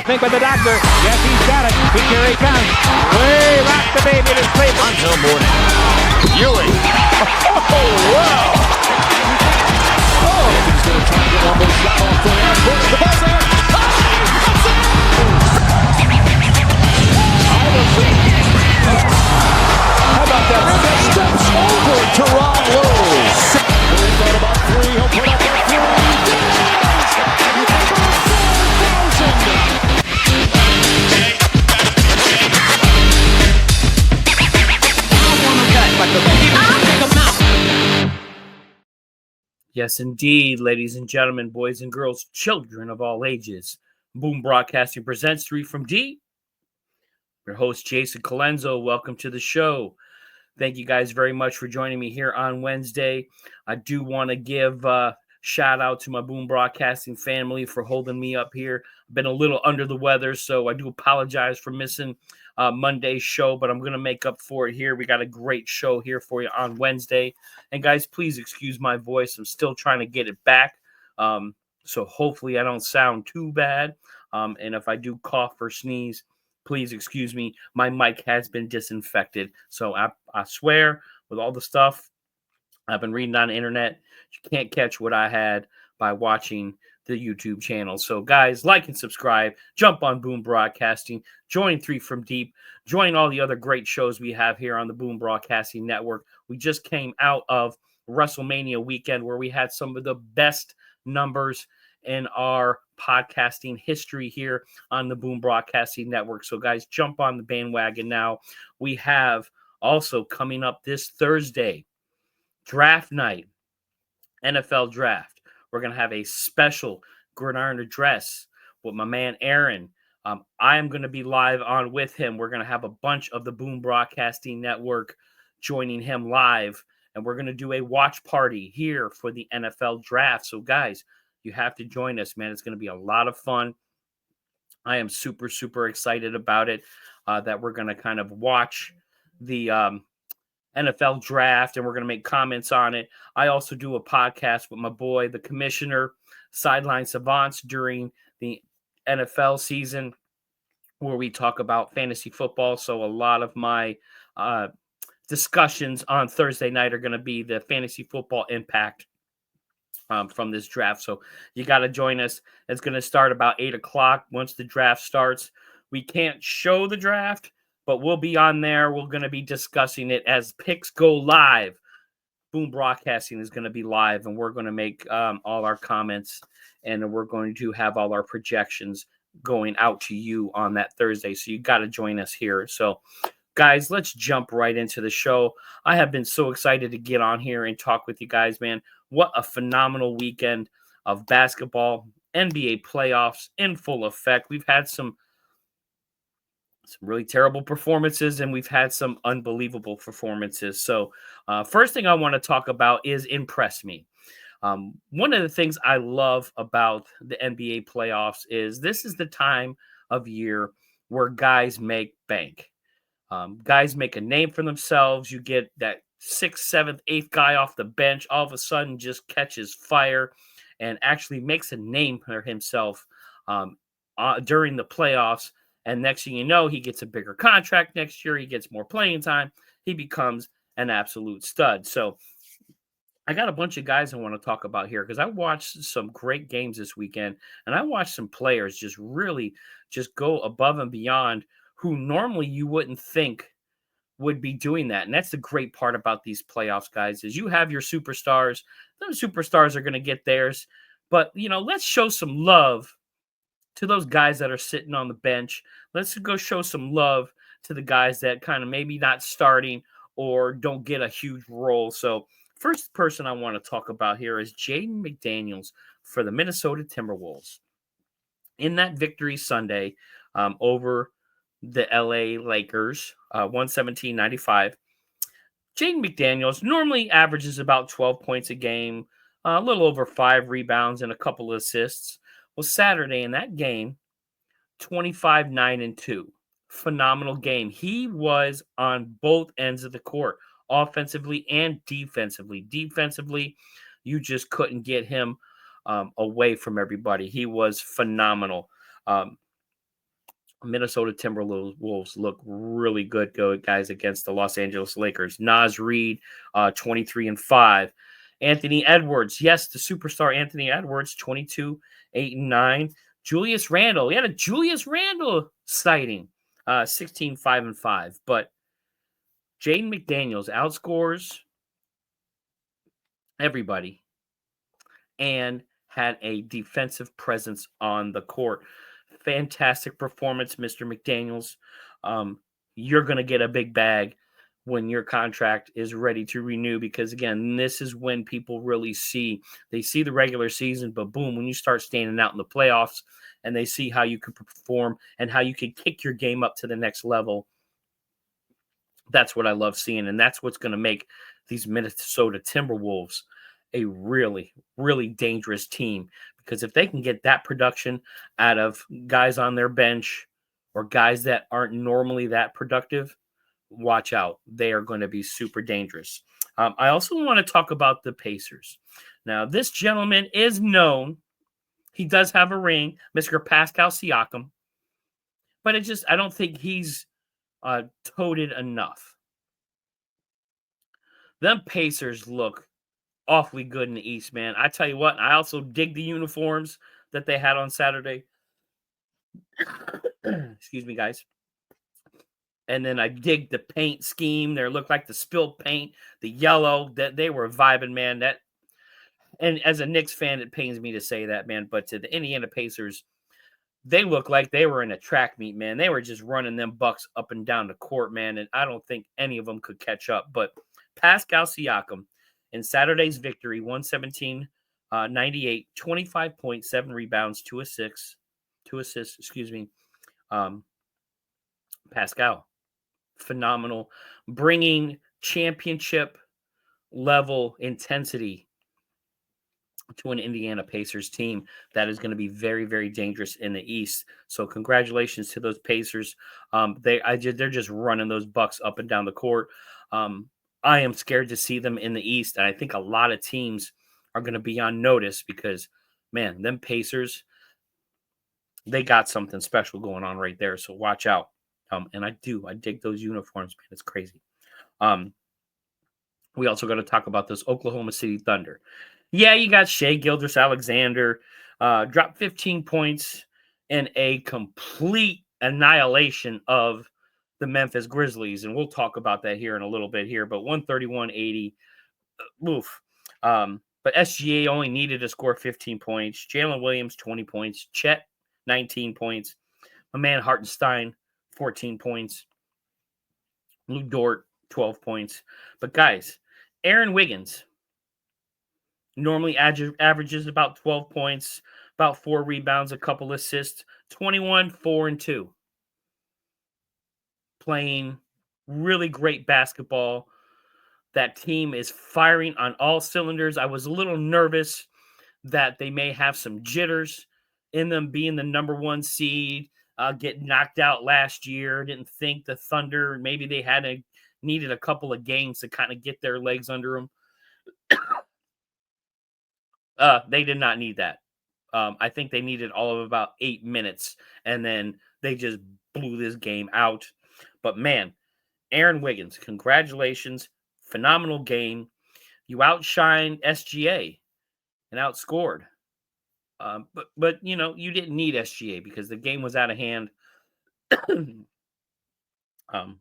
Think with the doctor. Yes, he's got it. Here he comes. Way rock the baby to sleep until morning. Ewing. Oh, wow. Oh, he's going to try to get one more shot off the end. The ball's there. How about that? Steps over Toronto. He's got about three. He'll put up a three. Yes, indeed, ladies and gentlemen, boys and girls, children of all ages. Boom Broadcasting presents 3 from D. Your host, Jason Colenso. Welcome to the show. Thank you guys very much for joining me here on Wednesday. I do want to give a shout out to my Boom Broadcasting family for holding me up here. I've been a little under the weather, so I do apologize for missing Monday's show, but I'm going to make up for it here. We got a great show here for you on Wednesday. And guys, please excuse my voice. I'm still trying to get it back. So hopefully I don't sound too bad. And if I do cough or sneeze, please excuse me. My mic has been disinfected. So I swear, with all the stuff I've been reading on the internet, you can't catch what I had by watching the YouTube channel. So guys, like and subscribe, jump on Boom Broadcasting, join 3 from Deep, join all the other great shows we have here on the Boom Broadcasting Network. We just came out of WrestleMania weekend where we had some of the best numbers in our podcasting history here on the Boom Broadcasting Network. So guys, jump on the bandwagon now. We have also coming up this Thursday, draft night, NFL draft. We're going to have a special gridiron address with my man Aaron. I am going to be live on with him. We're going to have a bunch of the Boom Broadcasting Network joining him live, and we're going to do a watch party here for the NFL draft. So guys, you have to join us, man. It's going to be a lot of fun. I am super, super excited about it, that we're going to kind of watch the NFL draft, and we're going to make comments on it. I also do a podcast with my boy, the commissioner, Sideline Savants, during the NFL season, where we talk about fantasy football. So a lot of my discussions on Thursday night are going to be the fantasy football impact from this draft. So you got to join us. It's going to start about 8 o'clock once the draft starts. We can't show the draft, but we'll be on there. We're going to be discussing it as picks go live. Boom Broadcasting is going to be live, and we're going to make all our comments, and we're going to have all our projections going out to you on that Thursday. So you got to join us here. So guys, let's jump right into the show. I have been so excited to get on here and talk with you guys, man. What a phenomenal weekend of basketball, NBA playoffs in full effect. We've had some really terrible performances, and we've had some unbelievable performances. So first thing I want to talk about is impress me. One of the things I love about the NBA playoffs is this is the time of year where guys make bank. Guys make a name for themselves. You get that 6th, 7th, 8th guy off the bench, all of a sudden just catches fire and actually makes a name for himself during the playoffs. And next thing you know, he gets a bigger contract next year. He gets more playing time. He becomes an absolute stud. So I got a bunch of guys I want to talk about here because I watched some great games this weekend, and I watched some players just really just go above and beyond who normally you wouldn't think would be doing that. And that's the great part about these playoffs, guys, is you have your superstars. Those superstars are going to get theirs. But, let's show some love to those guys that are sitting on the bench. Let's go show some love to the guys that kind of maybe not starting or don't get a huge role. So first person I want to talk about here is Jaden McDaniels for the Minnesota Timberwolves. In that victory Sunday over the LA Lakers, 117-95, Jaden McDaniels normally averages about 12 points a game, a little over 5 rebounds and a couple of assists. Well, Saturday in that game, 25, 9, and 2. Phenomenal game. He was on both ends of the court, offensively and defensively. Defensively, you just couldn't get him away from everybody. He was phenomenal. Minnesota Timberwolves look really good, guys, against the Los Angeles Lakers. Naz Reid, 23-5. Anthony Edwards, yes, the superstar Anthony Edwards, 22, 8-9. Julius Randle, we had a Julius Randle sighting, 16, 5-5. But Jaden McDaniels outscores everybody and had a defensive presence on the court. Fantastic performance, Mr. McDaniels. You're going to get a big bag when your contract is ready to renew, because again, this is when people really see the regular season, but boom, when you start standing out in the playoffs and they see how you can perform and how you can kick your game up to the next level. That's what I love seeing, and that's what's going to make these Minnesota Timberwolves a really, really dangerous team, because if they can get that production out of guys on their bench or guys that aren't normally that productive, watch out. They are going to be super dangerous. I also want to talk about the Pacers. Now, this gentleman is known. He does have a ring, Mr. Pascal Siakam, but I don't think he's toted enough. Them Pacers look awfully good in the East, man. I tell you what, I also dig the uniforms that they had on Saturday. Excuse me, guys. And then I dig the paint scheme. There looked like the spilled paint, the yellow, that they were vibing, man. And as a Knicks fan, it pains me to say that, man. But to the Indiana Pacers, they look like they were in a track meet, man. They were just running them bucks up and down the court, man. And I don't think any of them could catch up. But Pascal Siakam, in Saturday's victory, 117-98, 25.7 rebounds, 2 assists. Pascal, phenomenal, bringing championship level intensity to an Indiana Pacers team that is going to be very, very dangerous in the East. So congratulations to those Pacers. They're just running those bucks up and down the court. I am scared to see them in the East, and I think a lot of teams are going to be on notice because, man, them Pacers, they got something special going on right there. So watch out. And I dig those uniforms, man. It's crazy. We also got to talk about this Oklahoma City Thunder. Yeah, you got Shai Gilgeous-Alexander, dropped 15 points in a complete annihilation of the Memphis Grizzlies. And we'll talk about that here in a little bit here, but 131-80. Oof. But SGA only needed to score 15 points. Jalen Williams, 20 points. Chet, 19 points. My man Hartenstein, 14 points. Lou Dort, 12 points. But guys, Aaron Wiggins normally averages about 12 points, about 4 rebounds, a couple assists, 21, 4, and 2. Playing really great basketball. That team is firing on all cylinders. I was a little nervous that they may have some jitters in them being the number 1 seed, get knocked out last year. Didn't think the Thunder, maybe they needed a couple of games to kind of get their legs under them. They did not need that. I think they needed all of about 8 minutes, and then they just blew this game out. But man, Aaron Wiggins, congratulations. Phenomenal game. You outshined SGA and outscored. But you know, you didn't need SGA because the game was out of hand.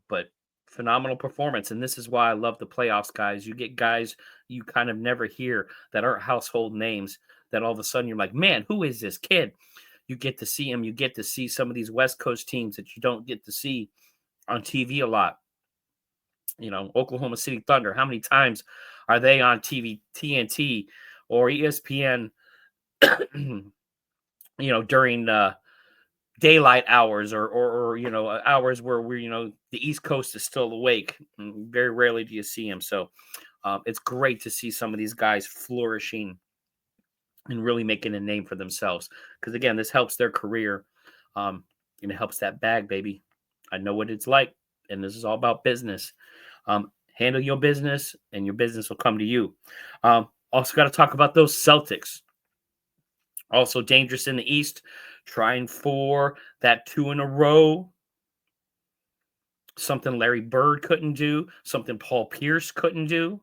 But phenomenal performance. And this is why I love the playoffs, guys. You get guys you kind of never hear that aren't household names that all of a sudden you're like, man, who is this kid? You get to see him. You get to see some of these West Coast teams that you don't get to see on TV a lot. You know, Oklahoma City Thunder, how many times are they on TV, TNT or ESPN, you know, during daylight hours or you know, hours where we're, you know, the East Coast is still awake. Very rarely do you see them. So it's great to see some of these guys flourishing and really making a name for themselves. Because again, this helps their career and it helps that bag, baby. I know what it's like. And this is all about business. Handle your business and your business will come to you. Also got to talk about those Celtics. Also dangerous in the East. trying for that 2 in a row. Something Larry Bird couldn't do, something Paul Pierce couldn't do.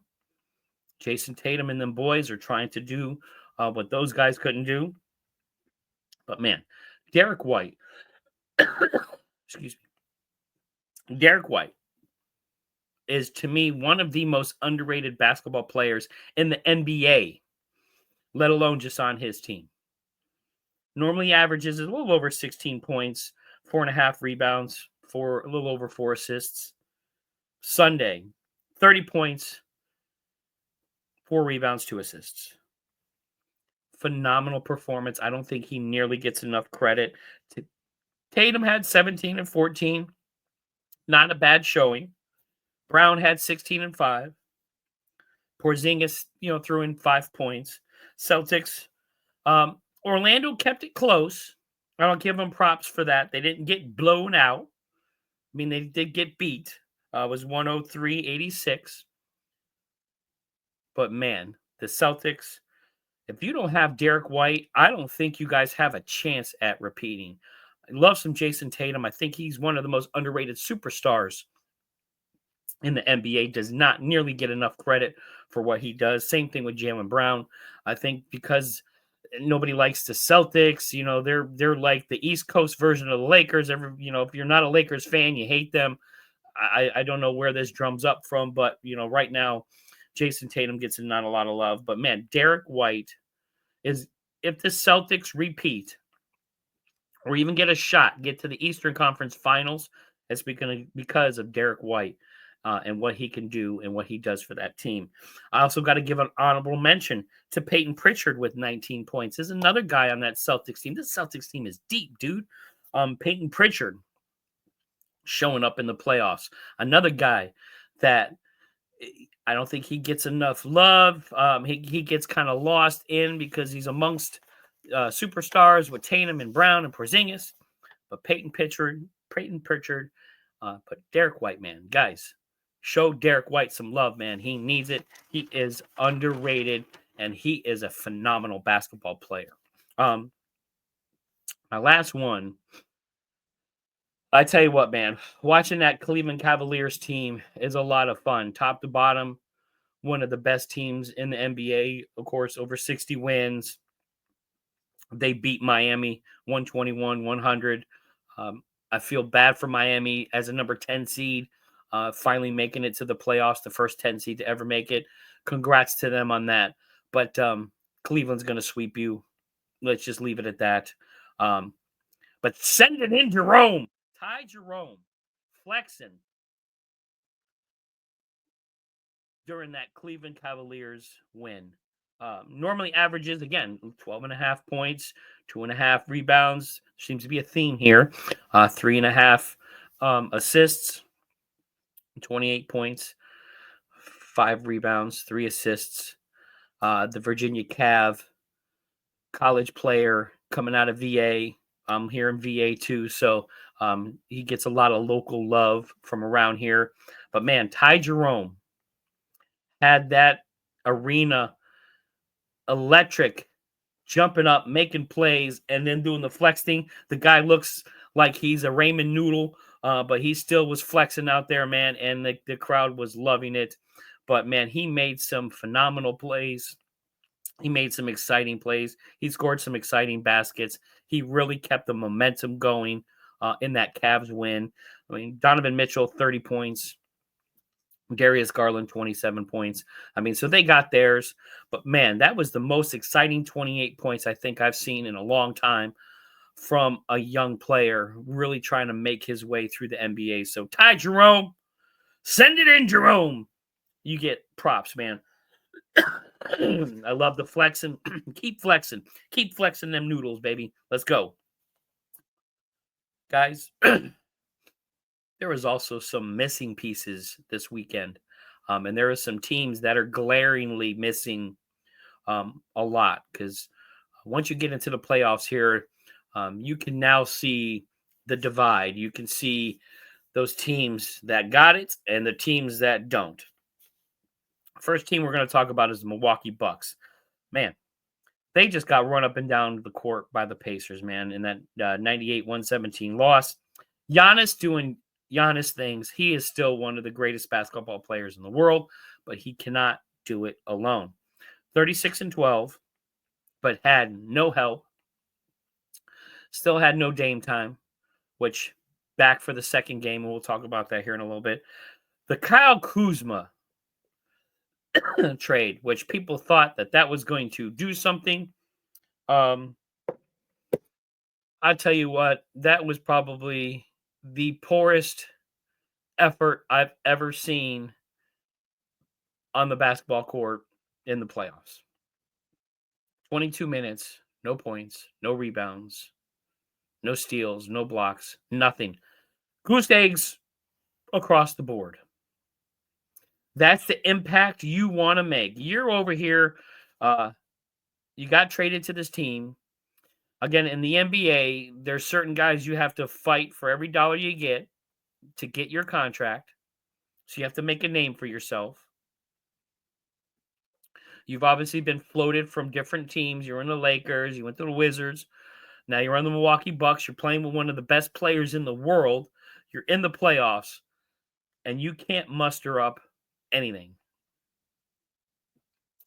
Jason Tatum and them boys are trying to do what those guys couldn't do. But man, Derrick White, excuse me, Derrick White is to me one of the most underrated basketball players in the NBA, let alone just on his team. Normally averages a little over 16 points, 4.5 rebounds, a little over 4 assists. Sunday, 30 points, 4 rebounds, 2 assists. Phenomenal performance. I don't think he nearly gets enough credit. Tatum had 17 and 14. Not a bad showing. Brown had 16 and 5. Porzingis, threw in 5 points. Celtics. Orlando kept it close. I don't give them props for that. They didn't get blown out. I mean, they did get beat. It was 103-86. But man, the Celtics, if you don't have Derrick White, I don't think you guys have a chance at repeating. I love some Jason Tatum. I think he's one of the most underrated superstars in the NBA. Does not nearly get enough credit for what he does. Same thing with Jaylen Brown. I think because nobody likes the Celtics, they're like the East Coast version of the Lakers. If you're not a Lakers fan, you hate them. I don't know where this drums up from, but right now, Jason Tatum gets not a lot of love. But man, Derrick White is, if the Celtics repeat or even get a shot, get to the Eastern Conference Finals, it's because of Derrick White and what he can do and what he does for that team. I also got to give an honorable mention to Peyton Pritchard with 19 points. There's another guy on that Celtics team. This Celtics team is deep, dude. Peyton Pritchard showing up in the playoffs. Another guy that I don't think he gets enough love. He gets kind of lost in because he's amongst superstars with Tatum and Brown and Porzingis. But Peyton Pritchard, but Derrick White, man. Guys, show Derrick White some love, man. He needs it. He is underrated, and he is a phenomenal basketball player. My last one, I tell you what, man, watching that Cleveland Cavaliers team is a lot of fun. Top to bottom, one of the best teams in the NBA, of course, over 60 wins. They beat Miami 121-100. I feel bad for Miami as a number 10 seed, finally making it to the playoffs, the first 10 seed to ever make it. Congrats to them on that. But Cleveland's going to sweep you. Let's just leave it at that. But send it in, Jerome. Ty Jerome flexing during that Cleveland Cavaliers win. Normally averages, again, 12.5 points, 2.5 rebounds. Seems to be a theme here. 3.5 assists, 28 points, 5 rebounds, 3 assists. The Virginia Cav, college player coming out of VA. I'm here in VA too, so he gets a lot of local love from around here. But man, Ty Jerome had that arena electric, jumping up, making plays, and then doing the flex thing. The guy looks like he's a ramen noodle, but he still was flexing out there, man, and the crowd was loving it. But, man, he made some phenomenal plays. He made some exciting plays. He scored some exciting baskets. He really kept the momentum going in that Cavs win. I mean, Donovan Mitchell, 30 points. Darius Garland, 27 points. I mean, so they got theirs. But, man, that was the most exciting 28 points I think I've seen in a long time from a young player really trying to make his way through the NBA. So, Ty Jerome, send it in, Jerome. You get props, man. I love the flexing. Keep flexing. Keep flexing them noodles, baby. Let's go. Guys, there was also some missing pieces this weekend. And there are some teams that are glaringly missing a lot because once you get into the playoffs here, you can now see the divide. You can see those teams that got it and the teams that don't. First team we're going to talk about is the Milwaukee Bucks. Man, They just got run up and down the court by the Pacers, man, in that 98-117 loss. Giannis doing Giannis things. He is still one of the greatest basketball players in the world, but he cannot do it alone. 36-12, but had no help. Still had no Dame time, which back for the second game, and we'll talk about that here in a little bit. The Kyle Kuzma trade, which people thought that was going to do something. I tell you what, that was probably the poorest effort I've ever seen on the basketball court in the playoffs. 22 minutes, no points, no rebounds, no steals, no blocks, nothing. Goose eggs across the board. That's the impact you want to make. You're over here. You got traded to this team. Again, in the NBA, there's certain guys you have to fight for every dollar you get to get your contract. So you have to make a name for yourself. You've obviously been floated from different teams. You're in the Lakers. You went to the Wizards. Now you're on the Milwaukee Bucks. You're playing with one of the best players in the world. You're in the playoffs, and you can't muster up anything.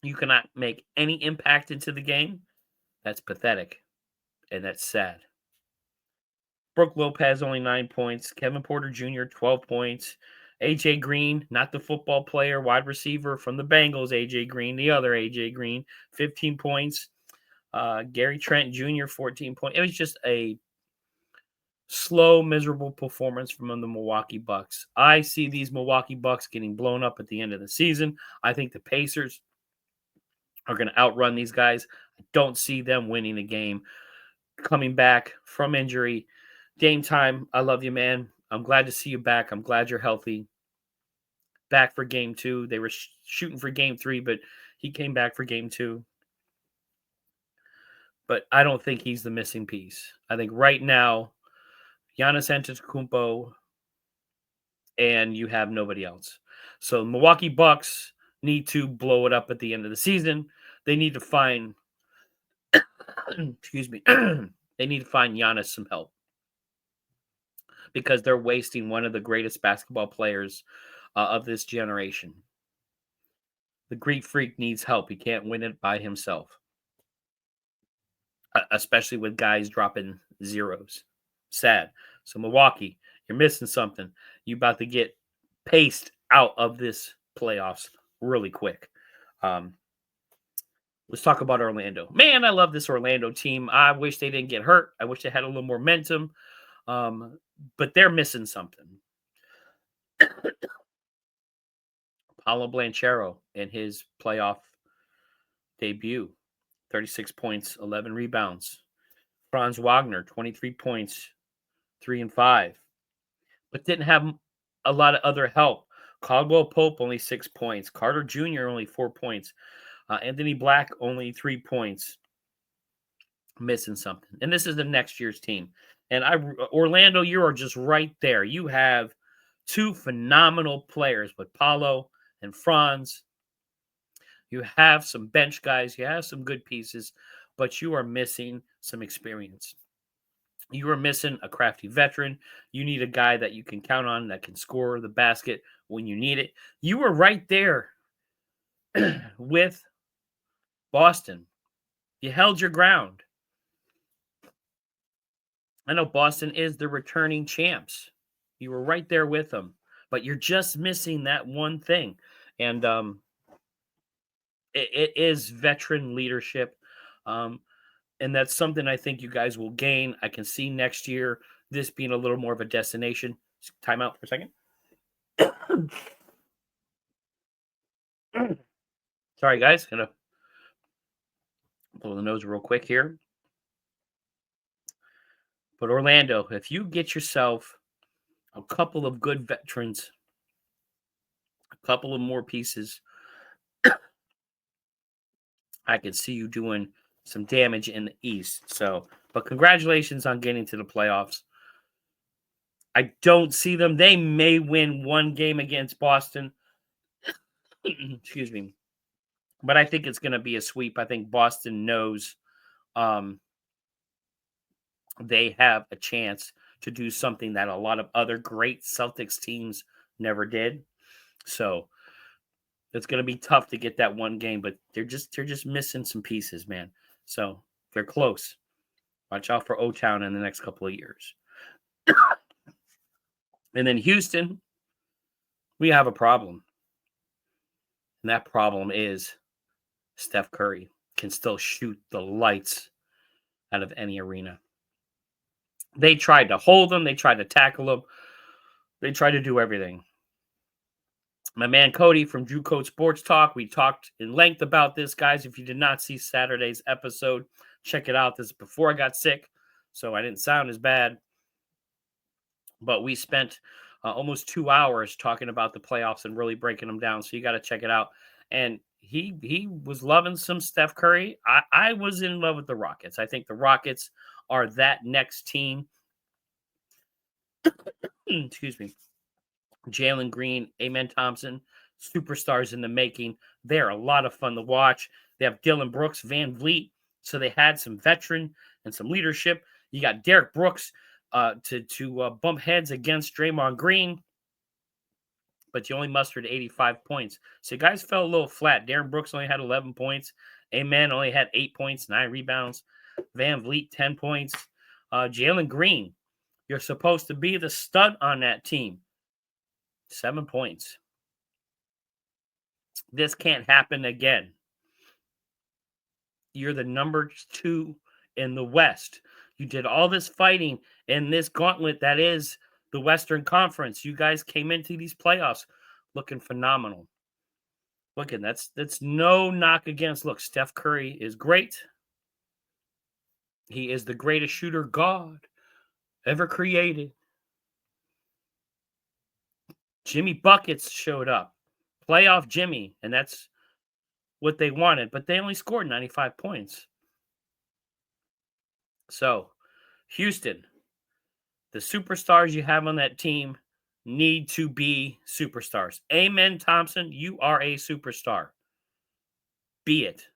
You cannot make any impact into the game. That's pathetic, and that's sad. Brook Lopez, only 9 points. Kevin Porter Jr., 12 points. A.J. Green, not the football player, wide receiver from the Bengals. A.J. Green, the other A.J. Green, 15 points. Gary Trent Jr., 14 points. It was just a slow, miserable performance from the Milwaukee Bucks. I see these Milwaukee Bucks getting blown up at the end of the season. I think the Pacers are going to outrun these guys. I don't see them winning the game. Coming back from injury. Dame time, I love you, man. I'm glad to see you back. I'm glad you're healthy. Back for game 2. They were shooting for game 3, but he came back for game 2. But I don't think he's the missing piece. I think right now, Giannis Antetokounmpo, and you have nobody else. So Milwaukee Bucks need to blow it up at the end of the season. They need to find, excuse me, they need to find Giannis some help because they're wasting one of the greatest basketball players of this generation. The Greek Freak needs help. He can't win it by himself, especially with guys dropping zeros. Sad. So Milwaukee, you're missing something. You about to get paced out of this playoffs really quick. Let's talk about Orlando. Man, I love this Orlando team. I wish they didn't get hurt. I wish they had a little more momentum. But they're missing something. Paulo Banchero in his playoff debut, 36 points, 11 rebounds. Franz Wagner, 23 points, 3 and 5. But didn't have a lot of other help. Caldwell Pope, only 6 points. Carter Jr., only 4 points. Anthony Black, only 3 points. Missing something. And this is the next year's team. And Orlando, you are just right there. You have 2 phenomenal players with Paulo and Franz. You have some bench guys. You have some good pieces. But you are missing some experience. You are missing a crafty veteran. You need a guy that you can count on that can score the basket when you need it. You were right there with Boston. You held your ground. I know Boston is the returning champs. You were right there with them, but you're just missing that one thing. And it is veteran leadership. And that's something I think you guys will gain. I can see next year this being a little more of a destination. Time out for a second. Sorry, guys. Gonna blow the nose real quick here. But Orlando, if you get yourself a couple of good veterans, a couple of more pieces, I can see you doing some damage in the East. So, but congratulations on getting to the playoffs. I don't see them. They may win one game against Boston. Excuse me. But I think it's going to be a sweep. I think Boston knows they have a chance to do something that a lot of other great Celtics teams never did. So it's going to be tough to get that one game, but they're just missing some pieces, man. So they're close. Watch out for O-Town in the next couple of years. And then Houston, we have a problem. And that problem is Steph Curry can still shoot the lights out of any arena. They tried to hold him. They tried to tackle him. They tried to do everything. My man Cody from Drew Code Sports Talk, we talked in length about this, guys. If you did not see Saturday's episode, check it out. This is before I got sick, so I didn't sound as bad. But we spent almost 2 hours talking about the playoffs and really breaking them down, so you got to check it out. And he was loving some Steph Curry. I was in love with the Rockets. I think the Rockets are that next team. Excuse me. Jalen Green, Amen Thompson, superstars in the making. They're a lot of fun to watch. They have Dylan Brooks, Van Vliet, so they had some veteran and some leadership. You got Derrick Brooks to bump heads against Draymond Green, but you only mustered 85 points. So guys fell a little flat. Darren Brooks only had 11 points. Amen only had 8 points, 9 rebounds. Van Vliet, 10 points. Jalen Green, you're supposed to be the stud on that team. 7 points. This can't happen again. You're the number 2 in the West. You did all this fighting in this gauntlet that is the Western Conference. You guys came into these playoffs looking phenomenal. Looking, that's no knock against. Look, Steph Curry is great. He is the greatest shooter God ever created. Jimmy Buckets showed up. Playoff Jimmy, and that's what they wanted, but they only scored 95 points. So, Houston, the superstars you have on that team need to be superstars. Amen Thompson, you are a superstar. Be it.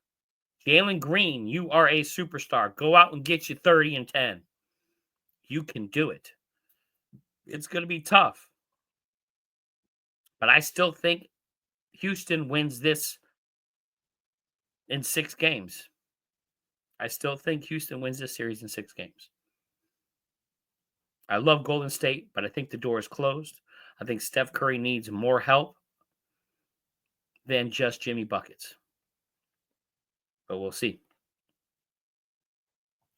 Jalen Green, you are a superstar. Go out and get you 30 and 10. You can do it. It's going to be tough. But I still think Houston wins this in 6 games. I still think Houston wins this series in 6 games. I love Golden State, but I think the door is closed. I think Steph Curry needs more help than just Jimmy Buckets. But we'll see.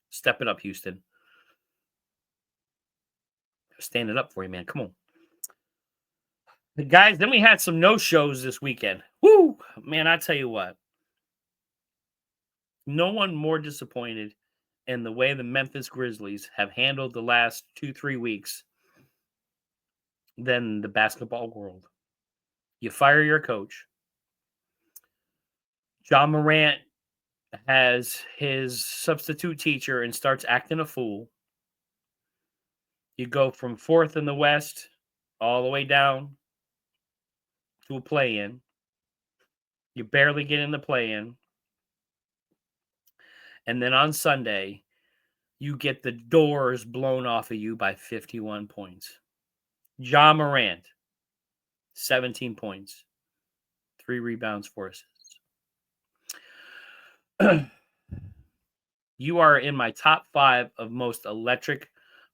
Step it up, Houston. Standing up for you, man. Come on. Guys, then we had some no-shows this weekend. Woo! Man, I tell you what. No one more disappointed in the way the Memphis Grizzlies have handled the last 2-3 weeks than the basketball world. You fire your coach. John Morant has his substitute teacher and starts acting a fool. You go from 4th in the West all the way down to a play-in. You barely get in the play-in. And then on Sunday, you get the doors blown off of you by 51 points. Ja Morant, 17 points, 3 rebounds, 4 assists. You are in my top 5 of most electric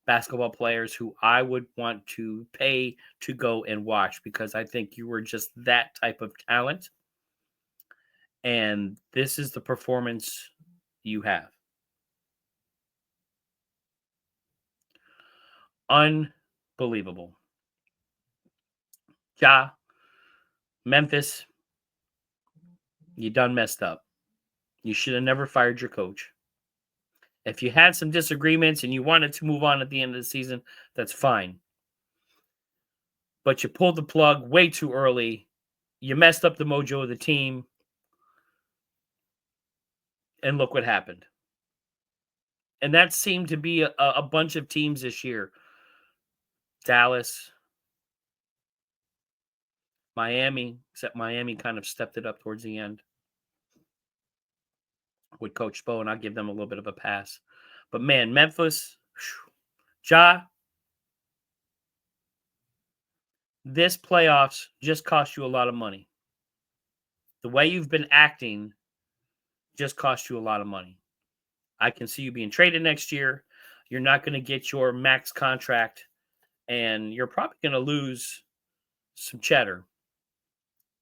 basketball players who I would want to pay to go and watch because I think you were just that type of talent. And this is the performance you have. Unbelievable. Ja, Memphis, you done messed up. You should have never fired your coach. If you had some disagreements and you wanted to move on at the end of the season, that's fine. But you pulled the plug way too early. You messed up the mojo of the team. And look what happened. And that seemed to be a bunch of teams this year. Dallas, Miami, except Miami kind of stepped it up towards the end. with Coach Spo, and I'll give them a little bit of a pass. But man, Memphis, Ja, this playoffs just cost you a lot of money. The way you've been acting just cost you a lot of money. I can see you being traded next year. You're not going to get your max contract, and you're probably going to lose some cheddar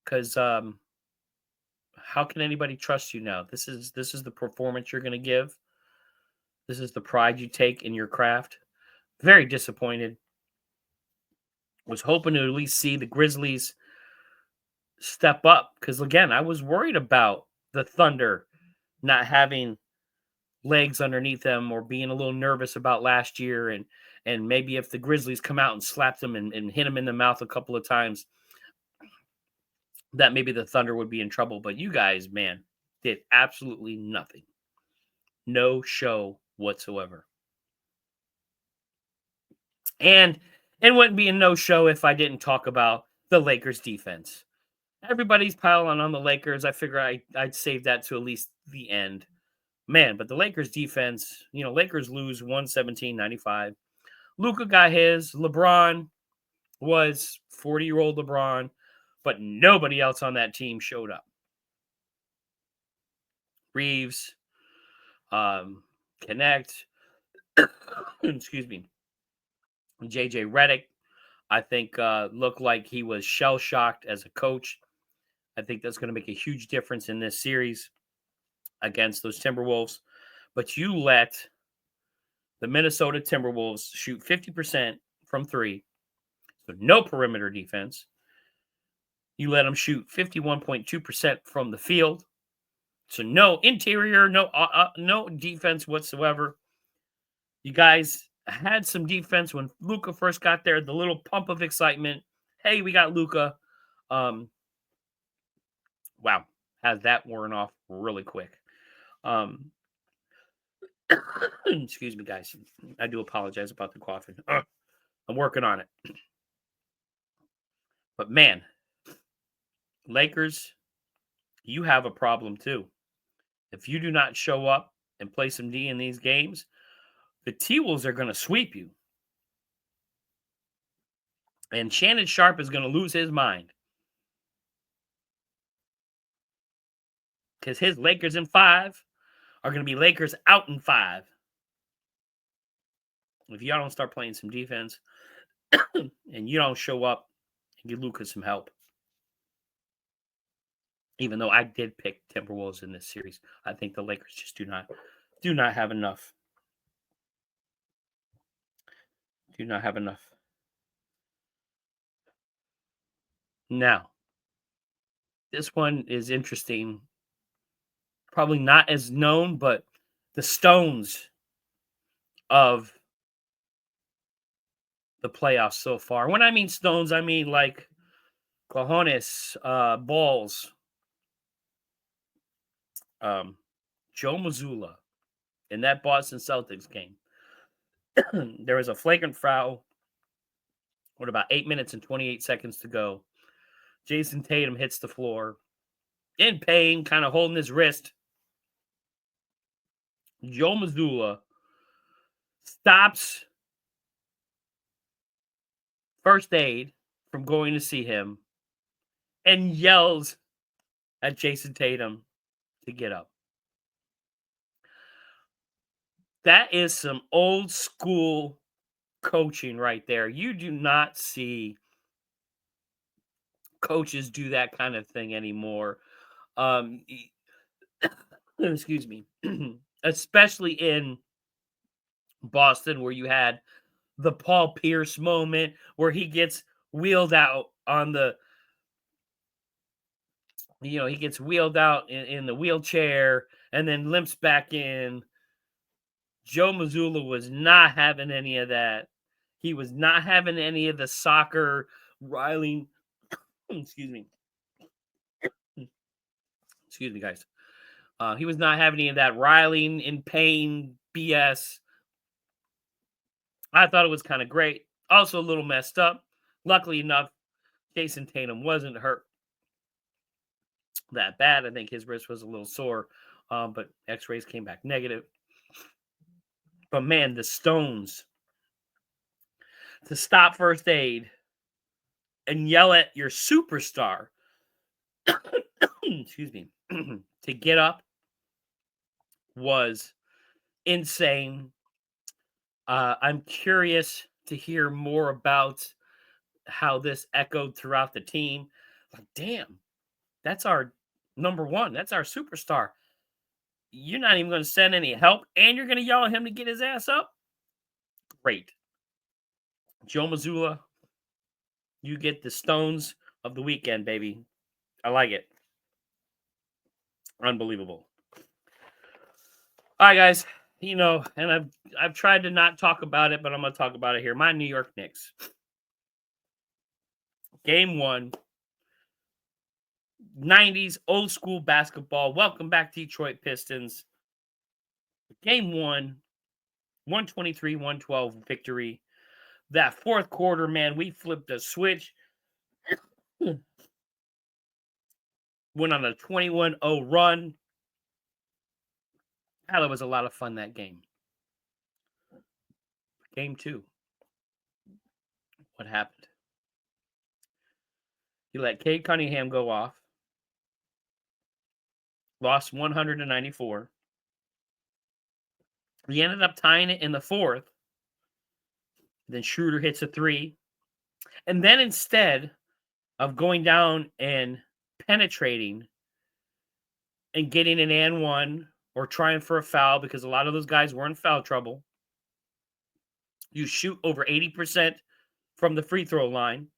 because how can anybody trust you now? This is the performance you're going to give. This is the pride you take in your craft. Very disappointed. Was hoping to at least see the Grizzlies step up because, again, I was worried about the Thunder not having legs underneath them or being a little nervous about last year, and maybe if the Grizzlies come out and slap them and hit them in the mouth a couple of times, that maybe the Thunder would be in trouble. But you guys, man, did absolutely nothing. No show whatsoever. And it wouldn't be a no-show if I didn't talk about the Lakers defense. Everybody's piling on the Lakers. I figure I'd save that to at least the end. Man, but the Lakers defense, Lakers lose 117-95. Luka got his. LeBron was 40-year-old LeBron, but nobody else on that team showed up. Reeves, Connect, excuse me, JJ Redick, I think looked like he was shell-shocked as a coach. I think that's going to make a huge difference in this series against those Timberwolves. But you let the Minnesota Timberwolves shoot 50% from three, so no perimeter defense. You let them shoot 51.2% from the field, so no interior, no defense whatsoever. You guys had some defense when Luka first got there, the little pump of excitement. Hey, we got Luka. Wow, has that worn off really quick. Excuse me, guys. I do apologize about the coughing. I'm working on it. But man, Lakers, you have a problem too. If you do not show up and play some D in these games, the T-Wolves are going to sweep you. And Shannon Sharp is going to lose his mind. Because his Lakers in 5 are going to be Lakers out in 5. If y'all don't start playing some defense and you don't show up and give Luka some help. Even though I did pick Timberwolves in this series, I think the Lakers just do not have enough. Do not have enough. Now, this one is interesting. Probably not as known, but the Stones of the playoffs so far. When I mean Stones, I mean like cojones, balls. Joe Mazzulla in that Boston Celtics game. There was a flagrant foul with about 8 minutes and 28 seconds to go. Jason Tatum hits the floor in pain, kind of holding his wrist. Joe Mazzulla stops first aid from going to see him and yells at Jason Tatum to get up. That is some old school coaching right there. You do not see coaches do that kind of thing anymore. Excuse me. Especially in Boston, where you had the Paul Pierce moment where he gets wheeled out on the, he gets wheeled out in the wheelchair and then limps back in. Joe Mazzulla was not having any of that. He was not having any of the soccer riling. Excuse me. Excuse me, guys. He was not having any of that riling in pain BS. I thought it was kind of great. Also a little messed up. Luckily enough, Jason Tatum wasn't hurt that bad. I think his wrist was a little sore but x-rays came back negative. But man, the Stones, to stop first aid and yell at your superstar, excuse me, to get up was insane. I'm curious to hear more about how this echoed throughout the team. Like, damn, that's our number one. That's our superstar. You're not even going to send any help, and you're going to yell at him to get his ass up? Great. Joe Mazzulla, you get the Stones of the weekend, baby. I like it. Unbelievable. All right, guys. You know, and I've tried to not talk about it, but I'm going to talk about it here. My New York Knicks. Game 1. 90s old school basketball. Welcome back, Detroit Pistons. Game 1. 123-112 victory. That fourth quarter, man, we flipped a switch. Went on a 21-0 run. Hell, it was a lot of fun that game. Game 2. What happened? You let Cade Cunningham go off. Lost 194. We ended up tying it in the fourth. Then Schroeder hits a 3. And then instead of going down and penetrating and getting an and one or trying for a foul, because a lot of those guys were in foul trouble, you shoot over 80% from the free throw line,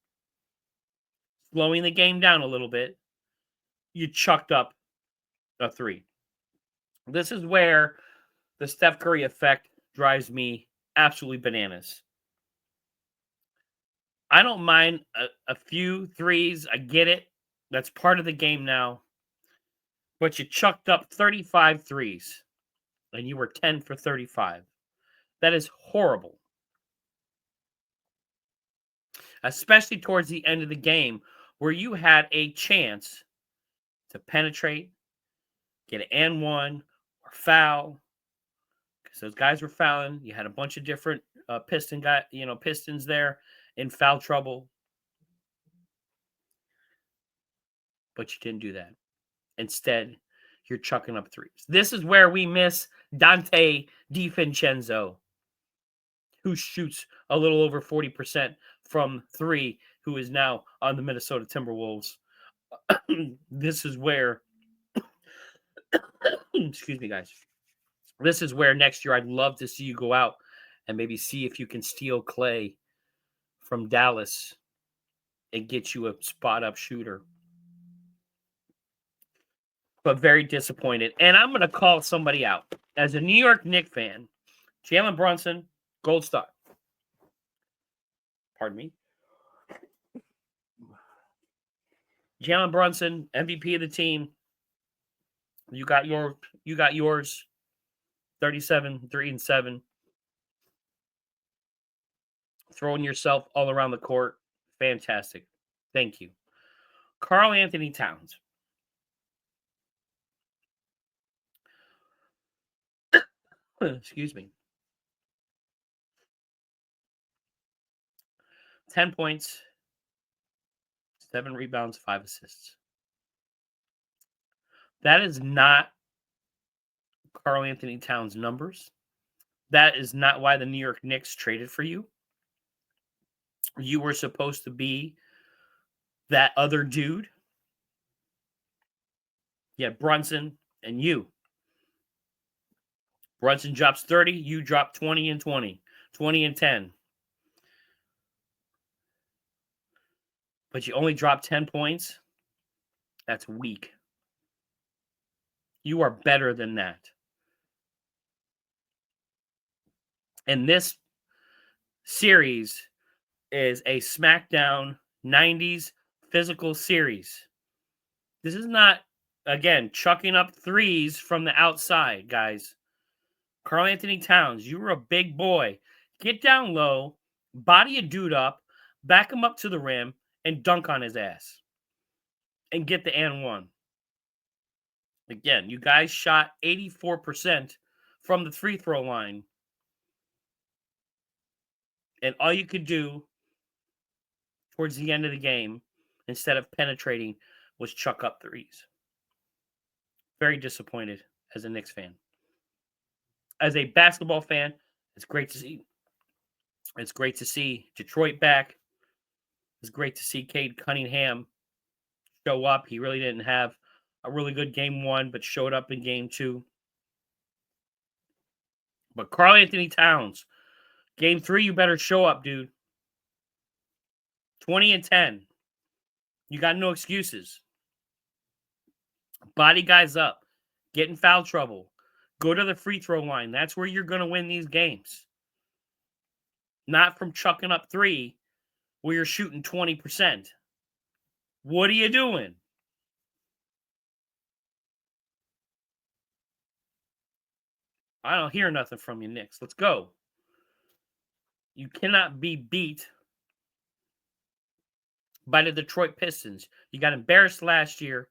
slowing the game down a little bit. You chucked up a 3. This is where the Steph Curry effect drives me absolutely bananas. I don't mind a few threes. I get it. That's part of the game now. But you chucked up 35 threes, and you were 10 for 35. That is horrible. Especially towards the end of the game, where you had a chance to penetrate, get an and one, or foul. Because those guys were fouling. You had a bunch of different Pistons there in foul trouble. But you didn't do that. Instead, you're chucking up threes. This is where we miss Dante DiVincenzo, who shoots a little over 40% from 3, who is now on the Minnesota Timberwolves. This is where, excuse me, guys. This is where next year I'd love to see you go out and maybe see if you can steal Clay from Dallas and get you a spot-up shooter. But very disappointed. And I'm going to call somebody out. As a New York Knicks fan, Jalen Brunson, gold star. Pardon me. Jalen Brunson, MVP of the team. You got yours. 37, 3 and 7. Throwing yourself all around the court. Fantastic. Thank you. Karl Anthony Towns. Excuse me. 10 points, 7 rebounds, 5 assists. That is not Karl Anthony Towns' numbers. That is not why the New York Knicks traded for you. You were supposed to be that other dude. Yeah, Brunson and you. Brunson drops 30, you drop 20 and 20, 20 and 10. But you only drop 10 points. That's weak. You are better than that. And this series is a SmackDown 90s physical series. This is not, again, chucking up threes from the outside, guys. Karl Anthony Towns, you were a big boy. Get down low, body a dude up, back him up to the rim, and dunk on his ass. And get the and one. Again, you guys shot 84% from the free throw line. And all you could do towards the end of the game, instead of penetrating, was chuck up threes. Very disappointed as a Knicks fan. As a basketball fan, it's great to see. It's great to see Detroit back. It's great to see Cade Cunningham show up. He really didn't have a really good game one, but showed up in game two. But Karl Anthony Towns, game three, you better show up, dude. 20 and 10. You got no excuses. Body guys up. Get in foul trouble. Go to the free throw line. That's where you're going to win these games. Not from chucking up three where you're shooting 20%. What are you doing? I don't hear nothing from you, Knicks. Let's go. You cannot be beat by the Detroit Pistons. You got embarrassed last year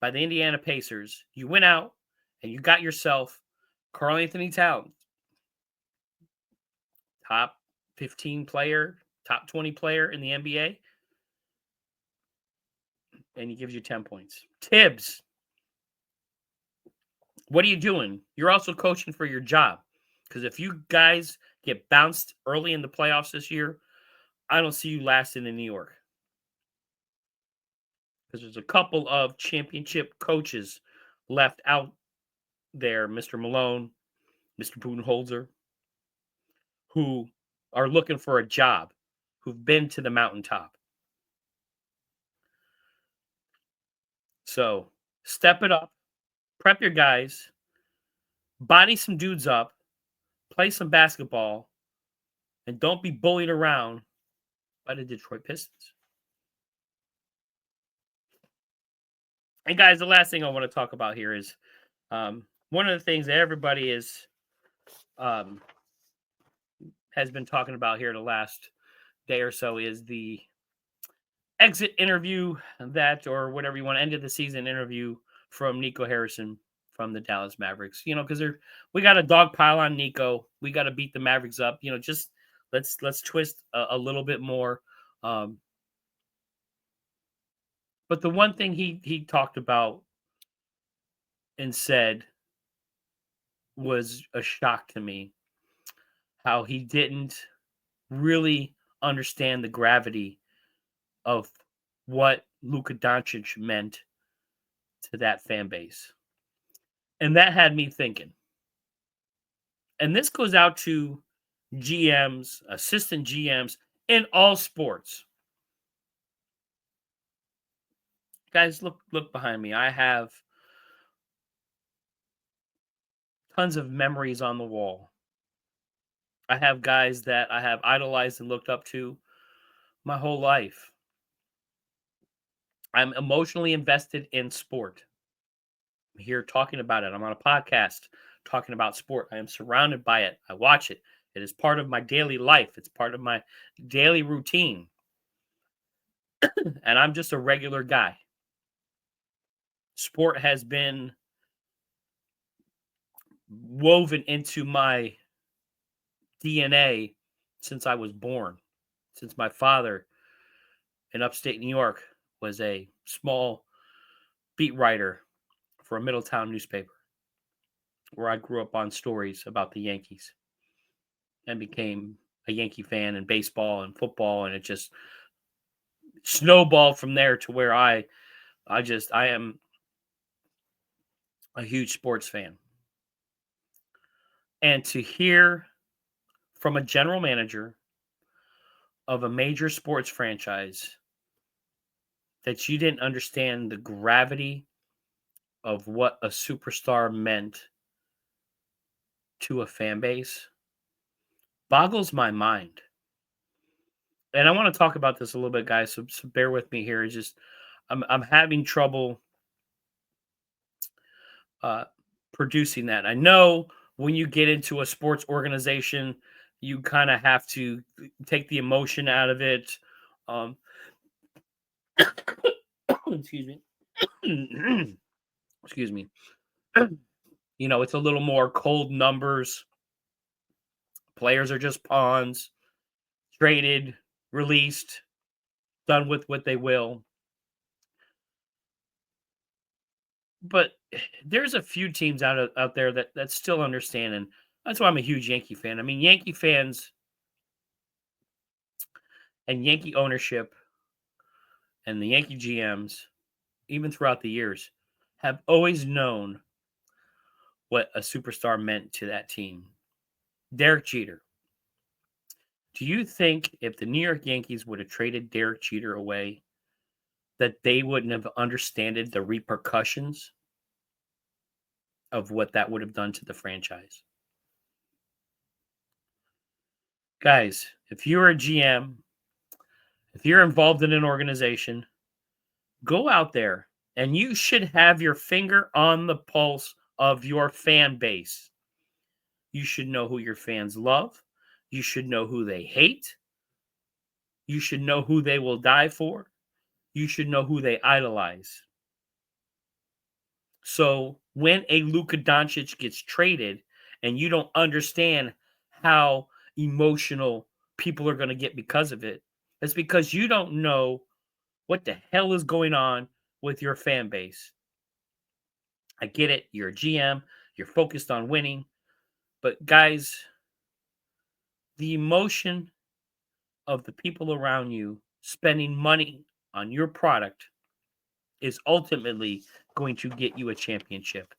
by the Indiana Pacers. You went out and you got yourself Karl Anthony Towns, top 15 player, top 20 player in the NBA, and he gives you 10 points. Tibbs, what are you doing? You're also coaching for your job, because if you guys get bounced early in the playoffs this year, I don't see you lasting in New York. Because there's a couple of championship coaches left out there, Mr. Malone, Mr. Budenholzer, who are looking for a job, who've been to the mountaintop. So step it up, prep your guys, body some dudes up, play some basketball, and don't be bullied around by the Detroit Pistons. And guys, the last thing I want to talk about here is one of the things that everybody is has been talking about here the last day or so is the exit interview that, or whatever you want, end of the season interview from Nico Harrison from the Dallas Mavericks. You know, because we got a dog pile on Nico. We got to beat the Mavericks up. You know, just let's twist a little bit more. But the one thing he talked about and said was a shock to me, how he didn't really understand the gravity of what Luka Doncic meant to that fan base. And that had me thinking. And this goes out to GMs, assistant GMs in all sports. Guys, look behind me. I have tons of memories on the wall. I have guys that I have idolized and looked up to my whole life. I'm emotionally invested in sport. I'm here talking about it. I'm on a podcast talking about sport. I am surrounded by it. I watch it. It is part of my daily life. It's part of my daily routine. And I'm just a regular guy. Sport has been woven into my DNA since I was born, since my father in upstate New York was a small beat writer for a Middletown newspaper, where I grew up on stories about the Yankees and became a Yankee fan in baseball and football, and it just snowballed from there to where I am a huge sports fan. And to hear from a general manager of a major sports franchise that you didn't understand the gravity of what a superstar meant to a fan base boggles my mind. And I want to talk about this a little bit, guys, so bear with me here. It's just I'm having trouble producing that. I know when you get into a sports organization, you kind of have to take the emotion out of it. Excuse me. Excuse me. It's a little more cold numbers. Players are just pawns, traded, released, done with what they will. But there's a few teams out there that still understand, and that's why I'm a huge Yankee fan. I mean, Yankee fans and Yankee ownership and the Yankee GMs, even throughout the years, have always known what a superstar meant to that team. Derek Jeter. Do you think if the New York Yankees would have traded Derek Jeter away, that they wouldn't have understood the repercussions of what that would have done to the franchise? Guys, if you're a GM, if you're involved in an organization, go out there and you should have your finger on the pulse of your fan base. You should know who your fans love. You should know who they hate. You should know who they will die for. You should know who they idolize. So when a Luka Doncic gets traded and you don't understand how emotional people are going to get because of it, it's because you don't know what the hell is going on with your fan base. I get it. You're a GM. You're focused on winning. But guys, the emotion of the people around you spending money on your product is ultimately going to get you a championship.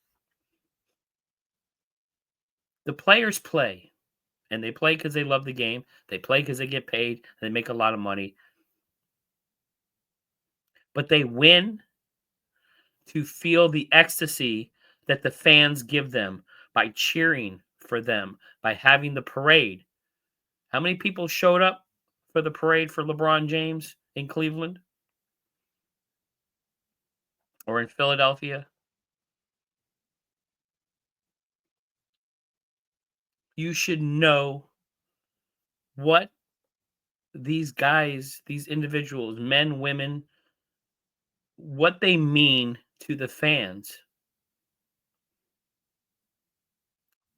The players play, and they play because they love the game. They play because they get paid. They make a lot of money. But they win to feel the ecstasy that the fans give them by cheering for them, by having the parade. How many people showed up for the parade for LeBron James in Cleveland or in Philadelphia? You should know what these guys, these individuals, men, women, what they mean to the fans.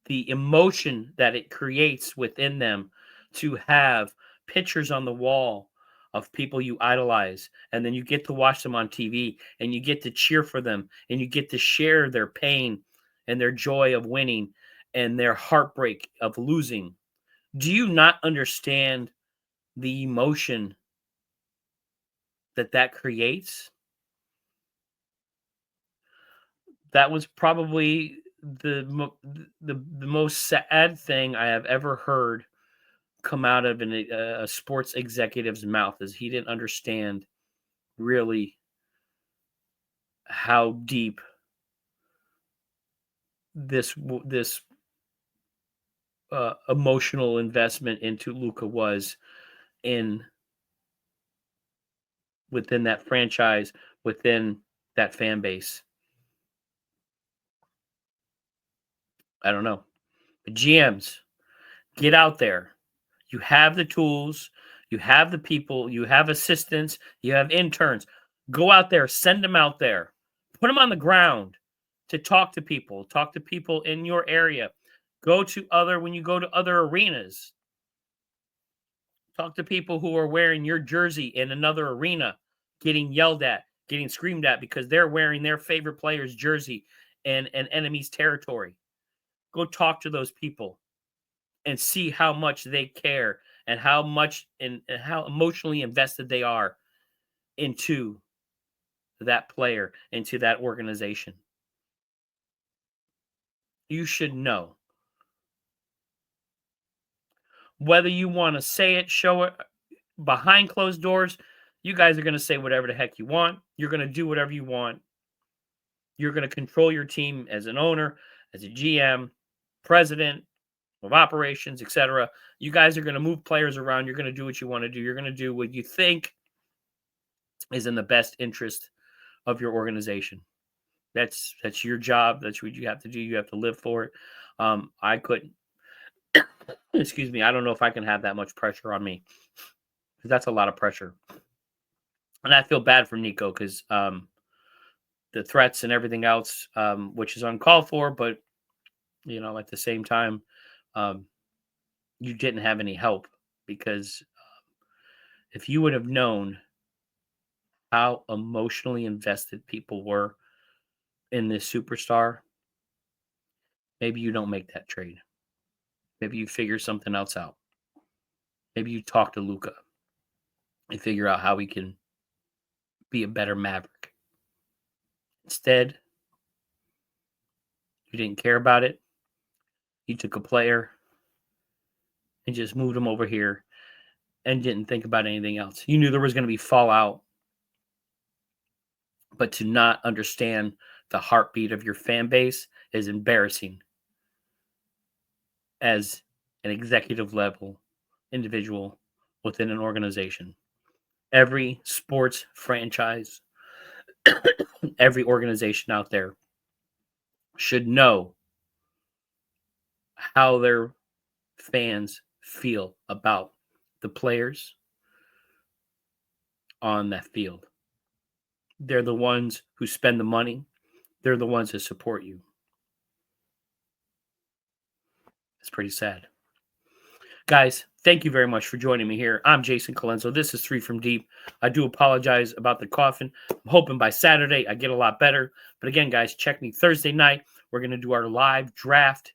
The emotion that it creates within them to have pictures on the wall of people you idolize, and then you get to watch them on TV and you get to cheer for them and you get to share their pain and their joy of winning and their heartbreak of losing. Do you not understand the emotion that creates? That was probably the most sad thing I have ever heard come out of a sports executive's mouth, is he didn't understand really how deep this emotional investment into Luka was within that franchise, within that fan base. I don't know. The GMs, get out there. You have the tools, you have the people, you have assistants, you have interns. Go out there, send them out there, put them on the ground to talk to people in your area. When you go to other arenas, talk to people who are wearing your jersey in another arena, getting yelled at, getting screamed at because they're wearing their favorite player's jersey in an enemy's territory. Go talk to those people and see how much they care and how much and how emotionally invested they are into that player, into that organization. You should know. Whether you want to say it, show it behind closed doors, you guys are going to say whatever the heck you want. You're going to do whatever you want. You're going to control your team as an owner, as a GM, president of operations, etc. You guys are going to move players around. You're going to do what you want to do. You're going to do what you think is in the best interest of your organization. That's your job. That's what you have to do. You have to live for it. I couldn't. Excuse me. I don't know if I can have that much pressure on me, because that's a lot of pressure. And I feel bad for Nico because the threats and everything else, which is uncalled for. But, at the same time, you didn't have any help, because if you would have known how emotionally invested people were in this superstar, maybe you don't make that trade. Maybe you figure something else out. Maybe you talk to Luka and figure out how he can be a better Maverick. Instead, you didn't care about it. You took a player and just moved him over here and didn't think about anything else. You knew there was going to be fallout, but to not understand the heartbeat of your fan base is embarrassing as an executive level individual within an organization. Every sports franchise, every organization out there should know how their fans feel about the players on that field. They're the ones who spend the money. They're the ones that support you. It's pretty sad. Guys, thank you very much for joining me here. I'm Jason Colenso. This is 3 from Deep. I do apologize about the coughing. I'm hoping by Saturday I get a lot better. But again, guys, check me Thursday night. We're going to do our live draft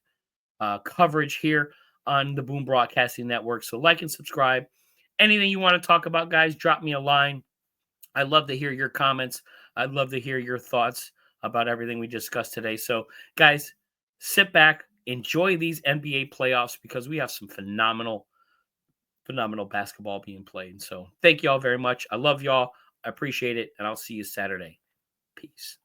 coverage here on the Boom Broadcasting Network. So like and subscribe. Anything you want to talk about, guys, drop me a line. I'd love to hear your comments. I'd love to hear your thoughts about everything we discussed today. So, guys, sit back, enjoy these NBA playoffs, because we have some phenomenal basketball being played. So, thank you all very much. I love y'all. I appreciate it, and I'll see you Saturday. Peace.